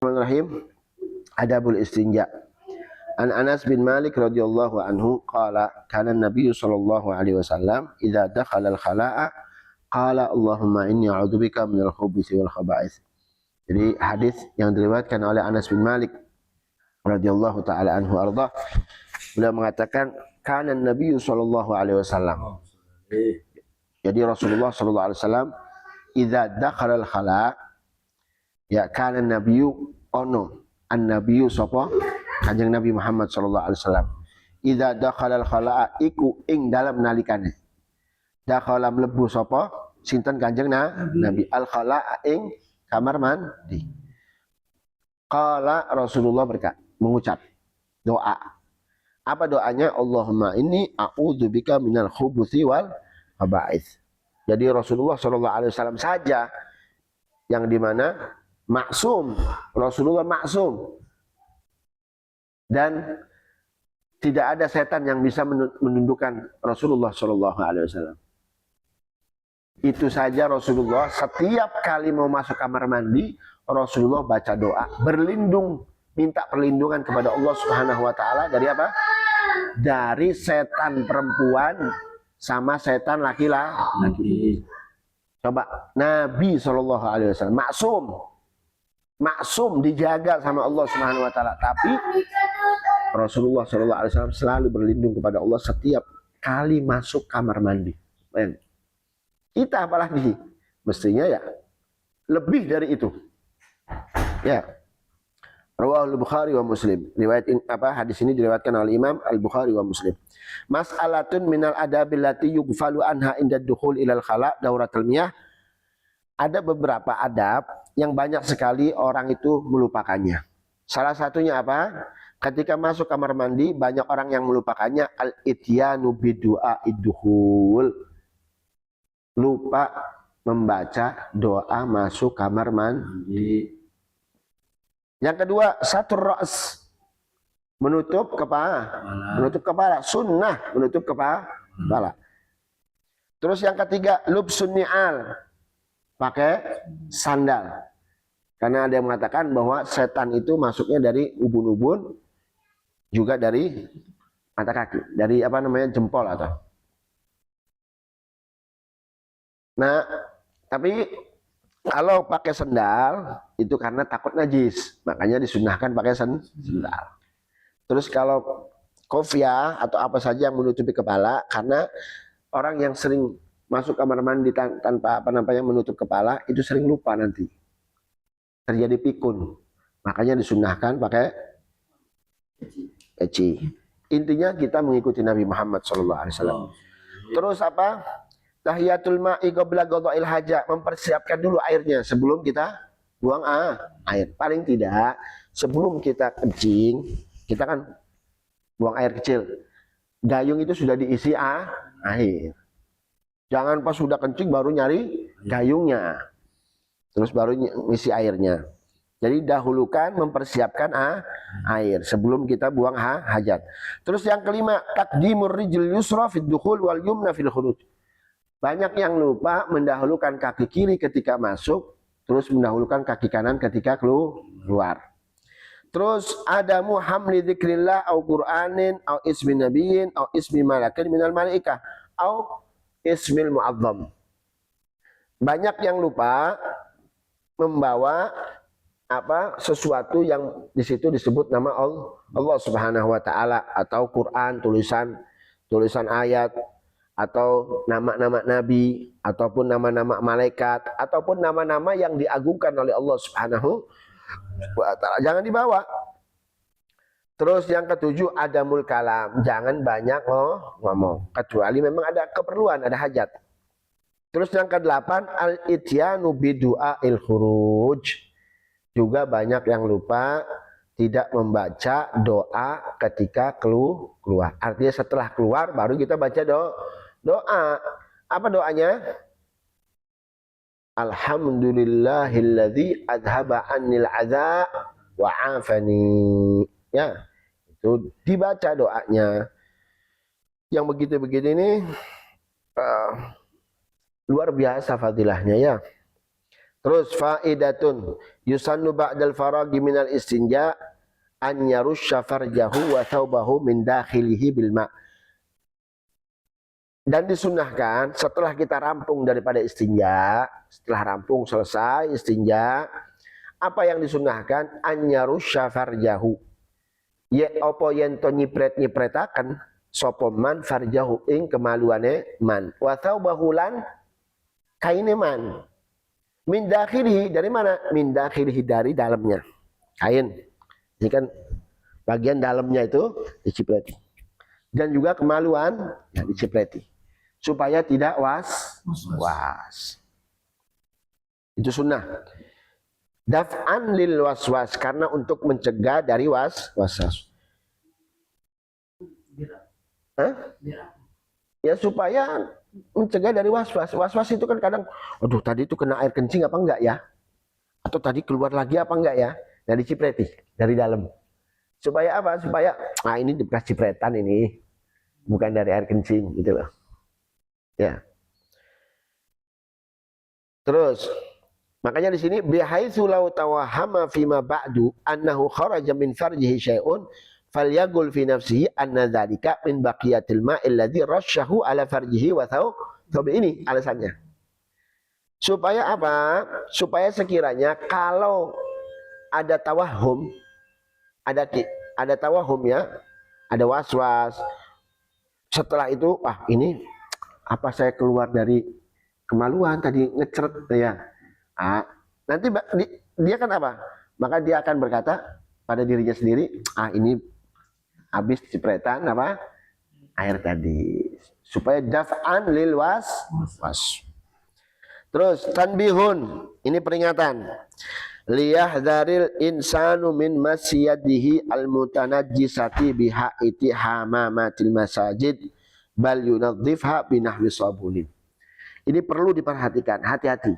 Bismillahirrahmanirrahim. Adabul istinja. An Anas bin Malik radhiyallahu anhu qala kana Nabi sallallahu alaihi wasallam idza dakhala al-khala'a qala Allahumma inni a'udzubika minal khubuthi wal khaba'ith. Jadi hadis yang diriwayatkan oleh Anas bin Malik radhiyallahu taala anhu arda, beliau mengatakan kana Nabi sallallahu alaihi wasallam. Jadi Rasulullah sallallahu alaihi wasallam idza dakhala al-khala'a, ya kana nabiyyu ono an-nabiyyu sapa Kanjeng Nabi Muhammad sallallahu alaihi wasallam idza dakhala al-khala'a iku ing dalam nalikane dakhala mlebu sapa sinten Kanjeng Nabi al-khala'a ing kamar mandi. Qala Rasulullah mengucap doa. Apa doanya? Allahumma inni a'udzubika minal khubuthi wal khaba'ith. Jadi Rasulullah sallallahu alaihi wasallam saja yang dimana maksum, Rasulullah maksum, dan tidak ada setan yang bisa menundukkan Rasulullah Shallallahu Alaihi Wasallam. Itu saja Rasulullah setiap kali mau masuk kamar mandi, Rasulullah baca doa, berlindung, minta perlindungan kepada Allah Subhanahu Wa Taala dari apa? Dari setan perempuan sama setan laki-laki. Coba Nabi Shallallahu Alaihi Wasallam maksum dijaga sama Allah Subhanahu Wa Taala, tapi Rasulullah Shallallahu Alaihi Wasallam selalu berlindung kepada Allah setiap kali masuk kamar mandi. Kita apalagi mestinya ya lebih dari itu. Ya, Rawahul Bukhari wa Muslim. Riwayat hadis ini diriwayatkan oleh Imam Al-Bukhari wa Muslim. Mas'alatun minal adabil lati yughfalu anha inda dukhul ilal khala dauratul miyah. Ada beberapa adab yang banyak sekali orang itu melupakannya. Salah satunya apa? Ketika masuk kamar mandi banyak orang yang melupakannya, al-ityanu bidu'a iddukhul. Lupa membaca doa masuk kamar mandi. Yang kedua, satur ra's, menutup kepala, sunnah menutup kepala. Terus yang ketiga, lubsun ni'al, pakai sandal. Karena ada yang mengatakan bahwa setan itu masuknya dari ubun-ubun, juga dari mata kaki, dari jempol atau. Nah, tapi kalau pakai sandal itu karena takut najis, makanya disunahkan pakai sandal. Terus kalau kofiah atau apa saja yang menutupi kepala, karena orang yang sering masuk kamar mandi tanpa menutup kepala itu sering lupa, nanti terjadi pikun, makanya disunahkan pakai peci. Intinya kita mengikuti Nabi Muhammad SAW. Terus apa? Tahiyatul ma'i qabla qada'il haja, mempersiapkan dulu airnya sebelum kita buang air. Paling tidak sebelum kita kencing, kita kan buang air kecil, gayung itu sudah diisi air. Jangan pas sudah kencing baru nyari gayungnya, terus baru ngisi airnya. Jadi dahulukan mempersiapkan air sebelum kita buang hajat. Terus yang kelima, taqdimur rijl yusra fid dukhul wal yumna fil khuruj. Banyak yang lupa mendahulukan kaki kiri ketika masuk, terus mendahulukan kaki kanan ketika keluar. Terus ada hamli dzikrillah au qur'anin au ismi nabiyyin au ismi malakin minal malaikah au ismil mu'azzam. Banyak yang lupa membawa sesuatu yang di situ disebut nama Allah Subhanahu Wa Taala, atau Quran, tulisan ayat, atau nama-nama nabi, ataupun nama-nama malaikat, ataupun nama-nama yang diagungkan oleh Allah Subhanahu wa Ta'ala. Jangan dibawa. Terus yang ketujuh, adamul kalam, jangan banyak ngomong, kecuali memang ada keperluan, ada hajat. Terus yang kedelapan, al-ityanu bidu'ail khuruj, juga banyak yang lupa tidak membaca doa ketika keluar. Artinya setelah keluar baru kita baca doa. Apa doanya? Alhamdulillahilladzi adhaba annil adza wa afani. Ya, itu dibaca doanya. Yang begitu-begitu ini luar biasa fadilahnya ya. Terus faidatun yusannu ba'dal faragi minal istinja an yarusha farjahu wa thawbahu min dakhilihi bil ma'. Dan disunahkan setelah kita rampung daripada istinja, setelah rampung selesai istinja, apa yang disunahkan? An yarusha farjahu. Ya apa yen to nyipret-nyipretaken sapa man farjahu ing kemaluane man. Wa thawbahu lan kaine man. Min dakhilihi, dari mana? Min dakhilihi, dari dalamnya. Kain. Ini kan bagian dalamnya itu dicipreti. Dan juga kemaluan ya dicipreti. Supaya tidak was. Itu sunnah. Daf'an lil waswas, karena untuk mencegah dari waswas. Hah? Ya supaya mencegah dari waswas. Waswas itu kan kadang, aduh tadi itu kena air kencing apa enggak ya? Atau tadi keluar lagi apa enggak ya? Nah dicipreti dari dalam. Supaya apa? Supaya, ini bekas cipretan ini. Bukan dari air kencing gitu loh. Ya. Terus, makanya di sini bihaitsu law tawahhama fima ba'du annahu kharaja min farjihi syai'un falyaqul fi nafsihi anna dzalika min baqiyatil ma'il ladzi rasyahu ala farjihi wa thawb. Ini alasannya. Supaya apa? Supaya sekiranya kalau ada tawahum, ada tawahum ya, ada waswas. Setelah itu, ini apa saya keluar dari kemaluan tadi ngeceret ya. Nanti dia kan apa? Maka dia akan berkata pada dirinya sendiri, ini habis cipretan apa? Air tadi. Supaya daf'an lil was. Terus tanbihun, ini peringatan. Liyahdharil insanu min masyadihi al-mutanajjisati bihaiti hamamatil masajid bal yunadzifha binahwi sabunin. Ini perlu diperhatikan, hati-hati.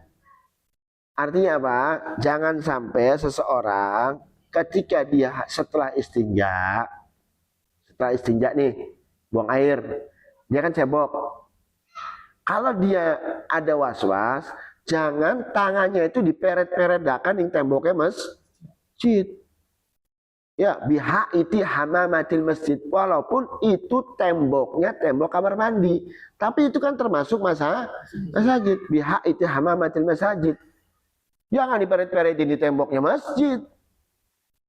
Artinya apa? Jangan sampai seseorang ketika dia setelah istinja nih, buang air, dia kan cebok. Kalau dia ada waswas, jangan tangannya itu diperet-peredakan di temboknya masjid. Ya, bihaiti hamamatil masjid, walaupun itu temboknya tembok kamar mandi, tapi itu kan termasuk masjid. Bihaiti hamamatil masjid. Jangan diperet-peretin di temboknya masjid.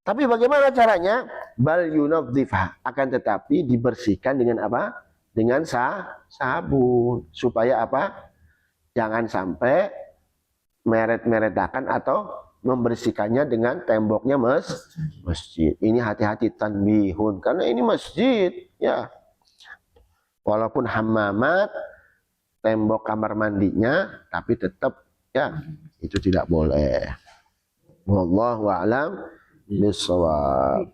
Tapi bagaimana caranya? Bal yunadzifha, akan tetapi dibersihkan dengan apa? Dengan sabun. Supaya apa? Jangan sampai meret-meretakan atau membersihkannya dengan temboknya masjid. Ini hati-hati, tanbihun, karena ini masjid ya. Walaupun hammamat, tembok kamar mandinya, tapi tetap ya itu tidak boleh. Wallahu a'lam bishawab.